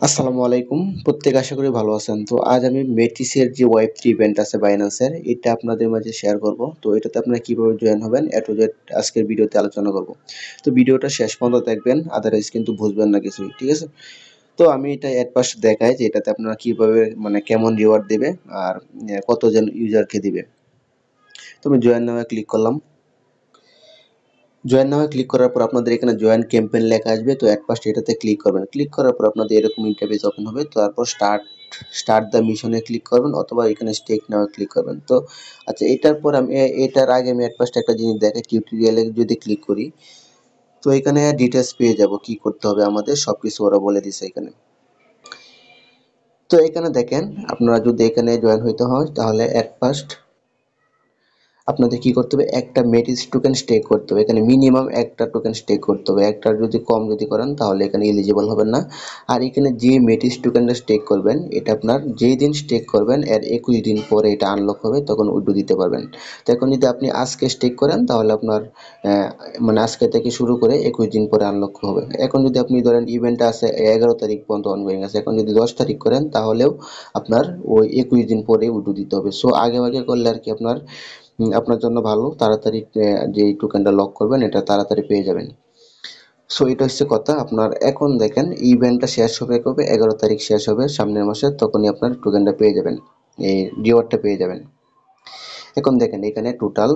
আসসালামু আলাইকুম। প্রত্যেকে আশা করি ভালো আছেন। তো আজ আমি মেটিসের যে ওয়েব3 ইভেন্ট আছে বাইন্যান্সের, এটা আপনাদের মাঝে শেয়ার করব। তো এটাতে আপনারা কিভাবে জয়েন হবেন A to Z আজকের ভিডিওতে আলোচনা করব। তো ভিডিওটা শেষ পর্যন্ত দেখবেন, আদারওয়াইজ কিন্তু বুঝবেন না কিছুই। ঠিক আছে? তো আমি এটা এট ফার্স্ট দেখাই যে এটাতে আপনারা কিভাবে মানে কেমন রিওয়ার্ড দিবে আর কতজন ইউজারকে দিবে। তো আমি জয়েন নাও এ ক্লিক করলাম। জয়েন নাও এ ক্লিক করার পর আপনাদের এখানে জয়েন ক্যাম্পেইন লেখা আসবে। তো এট ফার্স্ট এটাতে ক্লিক করবেন। ক্লিক করার পর আপনাদের এরকম ইন্টারফেস ওপেন হবে। তো তারপর স্টার্ট দ্য মিশনে ক্লিক করবেন অথবা এখানে স্টেক নাও এ ক্লিক করবেন। তো আচ্ছা, এটার পর আমি এটার আগে আমি এট ফার্স্ট একটা জিনিস দেখাই, টিউটোরিয়ালে যদি ক্লিক করি তো এখানে ডিটেইলস পেয়ে যাব, কি করতে হবে আমাদের সবকিছু ওরা বলে দিছে এখানে। তো এখানে দেখেন, আপনারা যদি এখানে জয়েন হইতে হয় তাহলে এট ফার্স্ট আপনাদের কি করতে হবে, একটা মেটিস টোকেন স্টেক করতে হবে। এখানে মিনিমাম একটা টোকেন স্টেক করতে হবে। একটার যদি কম যদি করেন তাহলে এখানে এলিজিবল হবেন না। আর এখানে যে মেটিস টোকেনটা স্টেক করবেন, এটা আপনার যেই দিন স্টেক করবেন এর 21 দিন পরে এটা আনলক হবে, তখন উইথড্র দিতে পারবেন। তো এখন যদি আপনি আজকে স্টেক করেন তাহলে আপনার মানে আজকে থেকে শুরু করে 21 দিন পরে আনলক হবে। এখন যদি আপনি ধরেন ইভেন্টটা আছে 11 তারিখ পর্যন্ত অনগোয়িং আছে, এখন যদি 10 তারিখ করেন তাহলেও আপনার ওই 21 দিন পরে উইথড্র দিতে হবে। সো আগে আগে করলে আর কি আপনার আপনার জন্য ভালো, তাড়াতাড়ি যে টোকেনটা লক করবেন এটা তাড়াতাড়ি পেয়ে যাবেন। সো এটা হচ্ছে কথা। আপনার এখন দেখেন ইভেন্টটা শেষ হবে কবে, 11 তারিখ শেষ হবে সামনের মাসে, তখনই আপনার টোকেনটা পেয়ে যাবেন, এই রিওয়ার্ডটা পেয়ে যাবেন। এখন দেখেন এখানে টোটাল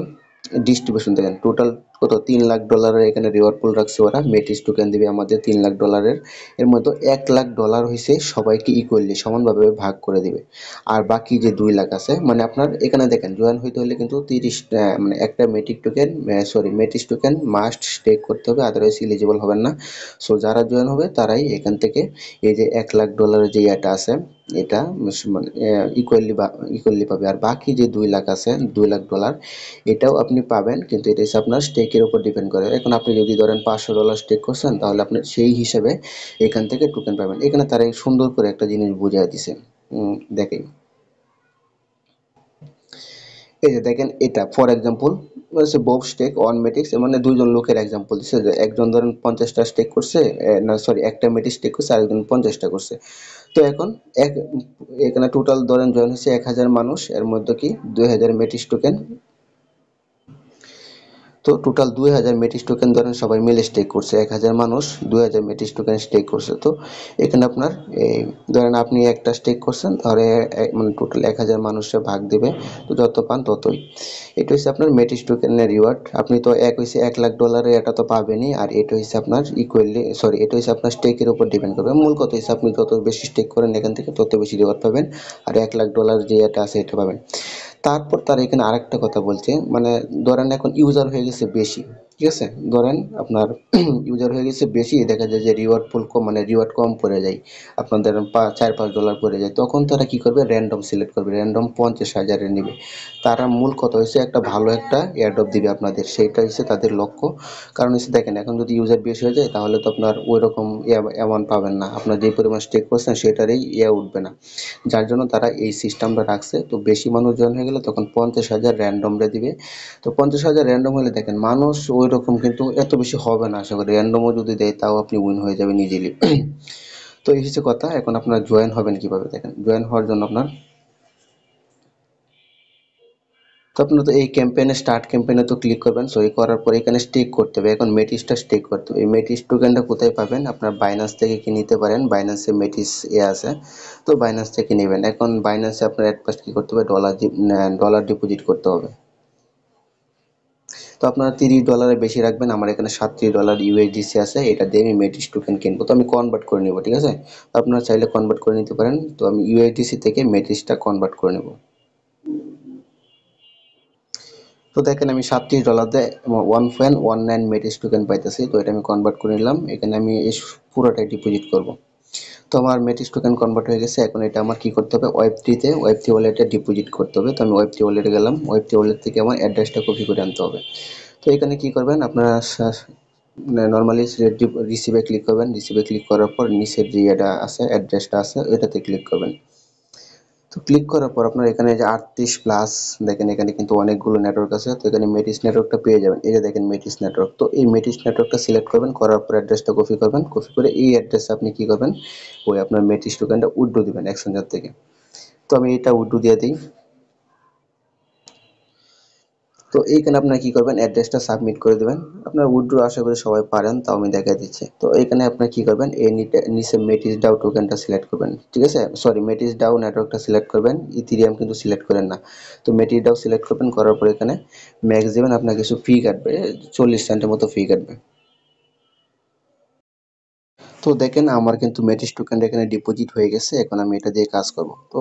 ডিস্ট্রিবিউশন দেখেন, টোটাল কত, $3 লাখ এখানে রিওয়ার্ড পুল রাখছে ওরা। মেটিস টোকেন দিবে আমাদের $3 লাখ। এর মধ্যে $1 লাখ হয়েছে সবাইকে ইকুয়ালি সমানভাবে ভাগ করে দিবে। আর বাকি যে 2 লাখ আছে, মানে আপনার এখানে দেখেন জয়েন হইতে হলে কিন্তু 30 মানে একটা মেটিক টোকেন মেটিস টোকেন মাস্ট স্টেক করতে হবে, আদারওয়াইজ এলিজিবল হবেন না। সো যারা জয়েন হবে তারাই এখান থেকে এই যে $1 লাখ যে ইয়েটা আছে এটা মানে ইকুয়ালি পাবে। আর বাকি যে 2 লাখ আছে, $2 লাখ, এটাও আপনি পাবেন, কিন্তু এটা হচ্ছে আপনার স্টেকের উপর ডিপেন্ড করে। এখন আপনি যদি ধরেন $500 স্টেক করছেন তাহলে আপনি সেই হিসাবে এখান থেকে টোকেন পাবেন। এখানে তারা সুন্দর করে একটা জিনিস বুঝিয়ে দিছে, দেখেন এই যে দেখেন, এটা ফর এক্সাম্পল হচ্ছে বোব স্টেক অন মেটিক্স, মানে দুইজন লোকের এক্সাম্পল দিচ্ছে যে একজন ধরেন 50টা স্টেক করছে, না সরি একটা মেটিক স্টেক করছে, আরেকজন 50টা করছে। তো এখন এক এখানে টোটাল ধরেন জয়েন হচ্ছে 1000 মানুষ, এর মধ্যে কি 2000 মেটিস টোকেন। তো টোটাল 2000 মেটিস টোকেন ধরেন সবাই মিলে স্টেক করছে, 1000 মানুষ 2000 মেটিস টোকেন স্টেক করছে। তো এখানে আপনার এই ধরেন আপনি একটা স্টেক করছেন, ধরে মানে টোটাল 1000 মানুষে ভাগ দিবে, তো যত পান ততই। এটা হচ্ছে আপনার মেটিস টোকেনের রিওয়ার্ড। আপনি তো এক হয়েছে $1 লাখ এটা তো পাবেনই, আর এটা হচ্ছে আপনার ইকুয়ালি সরি এটা হচ্ছে আপনার স্টেকের উপর ডিপেন্ড করবে। মূল কথা হচ্ছে আপনি যত বেশি স্টেক করেন এখান থেকে তত বেশি রিওয়ার্ড পাবেন, আর $1 লাখ যে এটা আছে এটা পাবেন। তারপর তারা এখানে আরেকটা কথা বলছে, মানে ধরেন এখন ইউজার হয়ে গেছে বেশি, ঠিক আছে, ধরেন আপনার ইউজার হয়ে গেছে বেশি, দেখা যায় যে রিওয়ার্ড পুল কম, মানে রিওয়ার্ড কম পড়ে যায়, আপনাদের 4-5 ডলার পড়ে যায়, তখন তারা কি করবে, র্যান্ডম সিলেক্ট করবে, র্যান্ডম 50,000-এর নেবে। তারা মূল কথা হচ্ছে একটা ভালো একটা এয়ারড্রপ দিবে আপনাদের, সেইটা হচ্ছে তাদের লক্ষ্য। কারণ হচ্ছে দেখেন এখন যদি ইউজার বেশি হয়ে যায় তাহলে তো আপনার ওই রকম অ্যামাউন্ট পাবেন না, আপনার যে পরিমাণ স্টেক করছেন সেটারই উঠবে না। যার জন্য তারা এই সিস্টেমটা রাখছে। তো বেশি মানুষ জয়েন হয়ে গেলে তখন 50,000 র্যান্ডমরে দিবে। তো 50,000 র্যান্ডম হলে দেখেন মানুষ ওই রকম কিন্তু এত বেশি হবে না, আশা করি র্যান্ডমও যদি দেয় তাও আপনি উইন হয়ে যাবেন ইজিলি। তো এই হচ্ছে কথা। এখন আপনার জয়েন হবেন কিভাবে, দেখেন জয়েন হওয়ার জন্য আপনার, তো আপনার তো এই ক্যাম্পেইনে স্টার্ট ক্যাম্পেইনে তো ক্লিক করবেন। সই করার পরে এখানে স্টেক করতে হবে। এখন মেটিসটা স্টেক করতে হবে। এই মেটিস টোকেনটা কোথায় পাবেন, আপনার বাইন্যান্স থেকে কি নিতে পারেন, বাইন্যান্সে মেটিস আছে, তো বাইন্যান্স থেকে নেবেন। এখন বাইন্যান্সে আপনার অ্যাট ফার্স্ট কি করতে হবে, ডলার ডিপোজিট করতে হবে। তো আপনারা $30 বেশি রাখবেন, আমার এখানে $37 ইউএসডিসি আছে, এটা দিয়ে আমি মেটিস টোকেন কিনবো, তো আমি কনভার্ট করে নেবো, ঠিক আছে। তো আপনারা চাইলে কনভার্ট করে নিতে পারেন। তো আমি ইউএসডিসি থেকে মেটিসটা কনভার্ট করে নেবো। তো দেখেন আমি $37 দিয়ে 1.19 মেটিস টোকেন পাইতেছি। তো এটা আমি কনভার্ট করে নিলাম, এখানে আমি এই পুরোটাই ডিপোজিট করব। তো আমার মেটিস টোকেন কনভার্ট হয়ে গেছে। এখন এটা আমার কি করতে হবে, ওয়েব3 ওয়ালেটে ডিপোজিট করতে হবে। তো আমি ওয়েব3 ওয়ালেটে গেলাম, ওয়েব3 ওয়ালেট থেকে আমার অ্যাড্রেসটা কপি করে আনতে হবে। তো এখানে কি করবেন আপনারা, নর্মালি রিসিভে ক্লিক করবেন, রিসিভে ক্লিক করার পর নিচের যে এটা আছে অ্যাড্রেসটা আছে ওইটাতে ক্লিক করবেন। তো ক্লিক করার পর আপনার এখানে যে 38+ দেখেন এখানে কিন্তু অনেকগুলো নেটওয়ার্ক আছে। তো এখানে মেটিস নেটওয়ার্কটা পেয়ে যাবেন। এই যে দেখেন মেটিস নেটওয়ার্ক। তো এই মেটিস নেটওয়ার্কটা সিলেক্ট করবেন, করার পর অ্যাড্রেসটা কপি করবেন, কপি করে এই অ্যাড্রেসে আপনি কি করবেন, ওই আপনার মেটিস টোকেনটা উইথড্র দিবেন এক্সচেঞ্জার থেকে। তো আমি এটা উইথড্র দিয়ে দিই। তো এইখানে আপনারা কি করবেন, অ্যাড্রেসটা সাবমিট করে দেবেন। আপনার উইথড্র আশা করি সবাই পারেন, তাও আমি দেখাই দিচ্ছি। তো এইখানে আপনারা কি করবেন, এই নিচে মেটিস ডাও টোকেনটা সিলেক্ট করবেন, ঠিক আছে, সরি মেটিস ডাও নেটওয়ার্কটা সিলেক্ট করবেন, ইথিরিয়াম কিন্তু সিলেক্ট করেন না। তো মেটিস ডাও সিলেক্ট করবেন, করার পর এখানে ম্যাক্স দেবেন, আপনার কিছু ফি কাটবে, 40 সেন্টের মতো ফি কাটবে। তো দেখেন আমার কিন্তু মেটিস টোকেনটা এখানে ডিপোজিট হয়ে গেছে, এখন আমি এটা দিয়ে কাজ করব। তো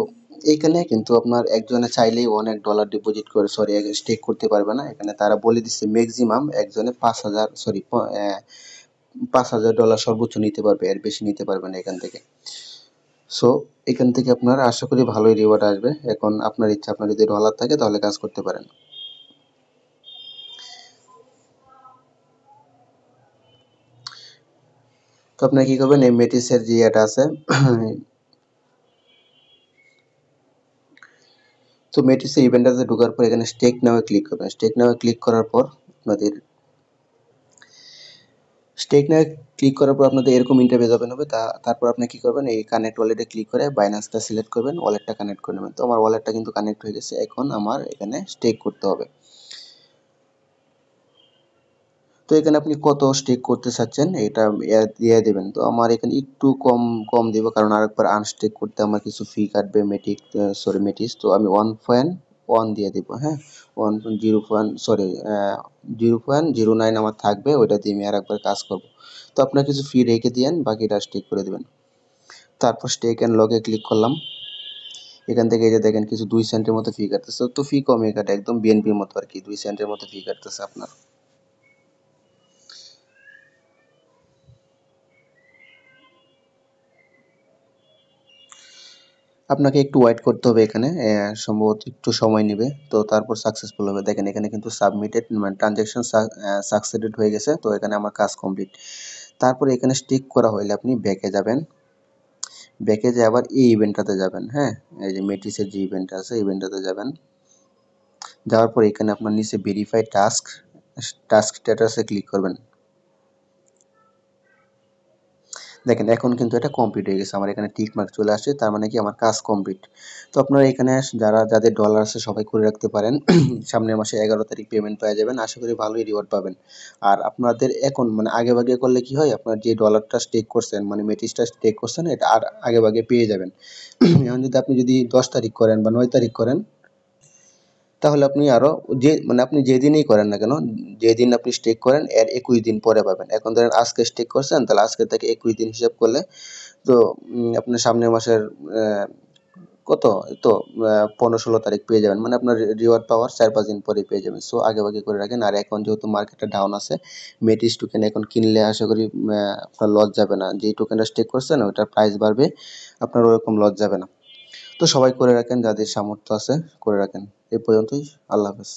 এইখানে কিন্তু আপনার একজনে চাইলেই অনেক ডলার ডিপোজিট করে, সরি স্টেক করতে পারবে না। এখানে তারা বলে দিচ্ছে ম্যাক্সিমাম একজনে 5,000, সরি $5,000 সর্বোচ্চ নিতে পারবে, এর বেশি নিতে পারবে না এখান থেকে। সো এখান থেকে আপনার আশা করি ভালোই রিওয়ার্ড আসবে। এখন আপনার ইচ্ছা, আপনার যদি ডলার থাকে তাহলে কাজ করতে পারেন। তো আপনার কি করবেন, এই মেটিসের যে এটা আছে তো মেটিসের ইভেন্টাতে ঢোকার পর এখানে স্টেক নাও ক্লিক করবেন। স্টেক নাও ক্লিক করার পর আপনাদের স্টেক নাও ক্লিক করার পর আপনাদের এরকম ইন্টারফেস ওপেন হবে। তারপর আপনি কি করবেন, এই কানেক্ট ওয়ালেটে ক্লিক করে বাইন্যান্সটা সিলেক্ট করবেন, ওয়ালেটটা কানেক্ট করে নেবেন। তো আমার ওয়ালেটটা কিন্তু কানেক্ট হয়ে গেছে, এখন আমার এখানে স্টেক করতে হবে। তো এখানে আপনি কত স্টেক করতে চাচ্ছেন এটা দিয়ে দেবেন। তো আমার এখানে একটু কম কম দিব, কারণ আরেকবার আনস্টেক করতে আমার কিছু ফি কাটবে মেটিস। তো আমি 1.1 দিয়ে দিব, হ্যাঁ, 0.09 আমার থাকবে, ওইটা দিয়ে আমি আরেকবার কাজ করব। তো আপনার কিছু ফি রেখে দিয়েন, বাকিটা স্টেক করে দেবেন। তারপর স্টেক অ্যান্ড লগে ক্লিক করলাম। এখান থেকে এই যে দেখেন কিছু 2 সেন্টের মতো ফি কাটতেছে। তো ফি কমে কাটে, একদম বিএনপির মতো আর কি, 2 সেন্টের মতো ফি কাটতেছে আপনার। আপনাকে একটু ওয়েট করতে হবে এখানে, সম্ভবত একটু সময় নেবে। তো তারপর সাকসেসফুল হবে। দেখেন এখানে কিন্তু সাবমিটেড, মানে ট্রানজ্যাকশন সাকসেসেড হয়ে গেছে। তো এখানে আমার কাজ কমপ্লিট। তারপরে এখানে স্টিক করা হলে আপনি ব্যাকে যাবেন, ব্যাকে যে আবার এই ইভেন্টটাতে যাবেন, হ্যাঁ, এই যে মেটিসের যে ইভেন্টটা আছে ইভেন্টটাতে যাবেন। যাওয়ার পর এখানে আপনার নিচে ভেরিফাই টাস্ক, টাস্ক স্ট্যাটাসে ক্লিক করবেন। দেখেন এখন কিন্তু এটা কমপ্লিট হয়ে গেছে, আমার এখানে টিক মার্ক চলে আসছে, তার মানে কি আমার কাজ কমপ্লিট। তো আপনারা এখানে যাদের ডলার আছে সবাই করে রাখতে পারেন। সামনের মাসে 11 তারিখ পেমেন্ট পেয়ে যাবেন, আশা করি ভালোই রিওয়ার্ড পাবেন। আর আপনাদের এখন মানে আগে ভাগে করলে কি হয়, আপনার যে ডলারটা স্টেক করছেন, মানে মেটিসটা স্টেক করছেন, এটা আর আগে ভাগে পেয়ে যাবেন। এখন যদি আপনি 10 তারিখ করেন বা 9 তারিখ করেন, তাহলে আপনি আরো মানে আপনি যেদিনই করেন না কেন, যেদিন আপনি স্টেক করেন এর 21 দিন পরে পাবেন। এখন ধরেন আজকে স্টেক করছেন, তাহলে আজকে থেকে 21 দিন হিসাব করলে তো আপনার সামনের মাসের কত, এই তো 15-16 তারিখ পেয়ে যাবেন। মানে আপনার রিওয়ার্ড পাওয়ার 4-5 দিন পরে পেয়ে যাবেন। সো আগে ভাগে করে রাখেন। আর এখন যেহেতু মার্কেটটা ডাউন আছে, মেটিস টোকেন এখন কিনলে আশা করি আপনার লস যাবে না। যেই টোকেনটা স্টেক করছেন ওইটার প্রাইস বাড়বে, আপনার ওরকম লস যাবে না। তো সবাই করে রাখেন, যাদের সামর্থ্য আছে করে রাখেন। এই পর্যন্তই। আল্লাহ হাফেজ।